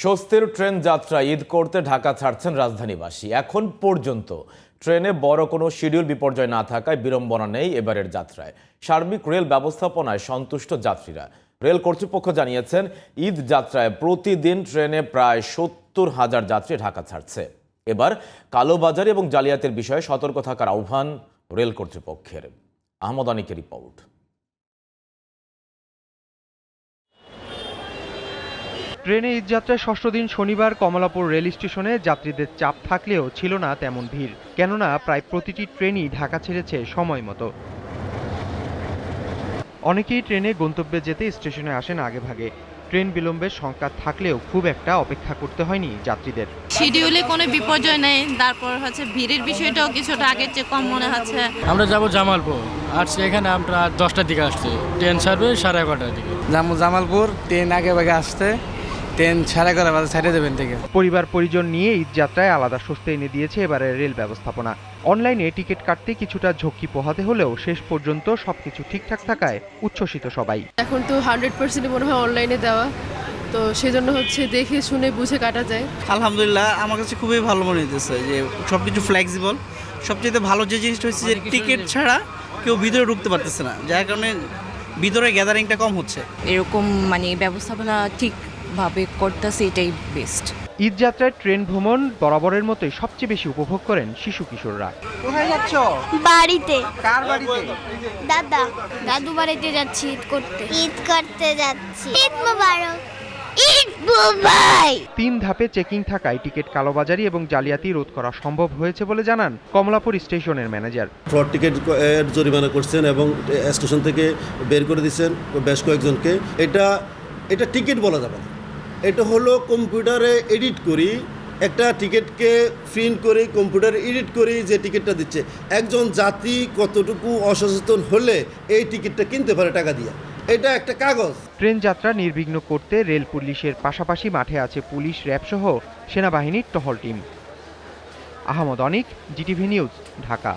স্বস্তির ট্রেন যাত্রা ঈদ করতে ঢাকা ছাড়ছেন রাজধানীবাসী। এখন পর্যন্ত ট্রেনে বড় কোনো শিডিউল বিপর্যয় না থাকায় বিড়ম্বনা নেই এবারের যাত্রায়। সার্বিক রেল ব্যবস্থাপনায় সন্তুষ্ট যাত্রীরা। রেল কর্তৃপক্ষ জানিয়েছেন, ঈদ যাত্রায় প্রতিদিন ট্রেনে প্রায় ৭০,০০০ যাত্রী ঢাকা ছাড়ছে। এবার কালোবাজারি এবং জালিয়াতির বিষয়ে সতর্ক থাকার আহ্বান রেল কর্তৃপক্ষের। আহমদ আনিকের রিপোর্ট। ট্রেনে ঈদযাত্রায় ষষ্ঠ দিন শনিবার কমলাপুর রেল স্টেশনে যাত্রীদের চাপ থাকলেও ছিল না তেমন ভিড়, কেননা প্রায় প্রতিটি ট্রেনই ঢাকা ছেড়েছে সময় মতো। অনেকেই ট্রেনে গন্তব্যে যেতে স্টেশনে আসেন আগেভাগে। ট্রেন বিলম্বের শঙ্কা থাকলেও খুব একটা অপেক্ষা করতে হয়নি যাত্রীদের। শিডিউলে কোনো বিপর্যয় নেই, তারপর ভিড়ের বিষয়টাও কিছুটা আগের চেয়ে কম মনে হচ্ছে। আমরা যাব জামালপুর, আর সেখানে আমরা 10টার দিকে আসছি, ট্রেন ছাড়বে 11:30টার দিকে। জামালপুর ট্রেন আগে ভাগে আসতে, ট্রেন 11:30 ছেড়ে দেবেন থেকে। পরিবার পরিজন নিয়ে ঈদযাত্রায় আলাদা স্বস্তি এনে দিয়েছে এবারের রেল ব্যবস্থাপনা। অনলাইনে টিকিট কাটতে কিছুটা ঝক্কি পোহাতে হলেও শেষ পর্যন্ত সবকিছু ঠিকঠাক থাকায় উচ্ছ্বসিত সবাই। এখন তো 100% মনে হয় অনলাইনে দেওয়া, তো সেজন্য দেখে শুনে বুঝে কাটা যায়। আলহামদুলিল্লাহ, আমার কাছে খুবই ভালো মনে হইতেছে যে সবকিছু ফ্লেক্সিবল। সবচেয়ে ভালো যে জিনিসটা হচ্ছে যে টিকিট ছাড়া কেউ ভিতরে ঢুকতে পারতেছে না, যার কারণে ভিতরে গ্যাদারিংটা কম হচ্ছে। এরকম ব্যবস্থাপনা ঠিকভাবে করতেছে, এটাই বেস্ট। ঈদযাত্রায় ট্রেন ভ্রমণ বরাবরের মতোই সবচেয়ে বেশি উপভোগ করেন শিশু কিশোররা। কোথায় যাচ্ছ? বাড়িতে। কার বাড়িতে? দাদু বাড়িতে যাচ্ছি ঈদ করতে যাচ্ছি। ঈদ মোবারক। ঈদ মুবারক। 3 ধাপে চেকিং থাকায় টিকিট কালোবাজারি এবং জালিয়াতি রোধ করা সম্ভব হয়েছে বলে জানান কমলাপুর স্টেশনের ম্যানেজার। ফ্রড টিকিট এর জরিমানা করছেন এবং স্টেশন থেকে বের করে দিচ্ছেন বেশ কয়েকজনকে। এটা টিকিট বলা যাবে না, এটা হলো কম্পিউটারে এডিট করি, একটা টিকিটকে প্রিন্ট করে কম্পিউটারে এডিট করি যে টিকিটটা দিচ্ছে। একজন যাত্রী কতটুকু অসচেতন হলে এই টিকিটটা কিনতে পারে টাকা দিয়ে, এটা একটা কাগজ। ট্রেন যাত্রা নির্বিঘ্ন করতে রেল পুলিশের পাশাপাশি মাঠে আছে পুলিশ, র্যাব সহ সেনাবাহিনীর টহল টিম। আহমদ অনিক, জিটিভি নিউজ, ঢাকা।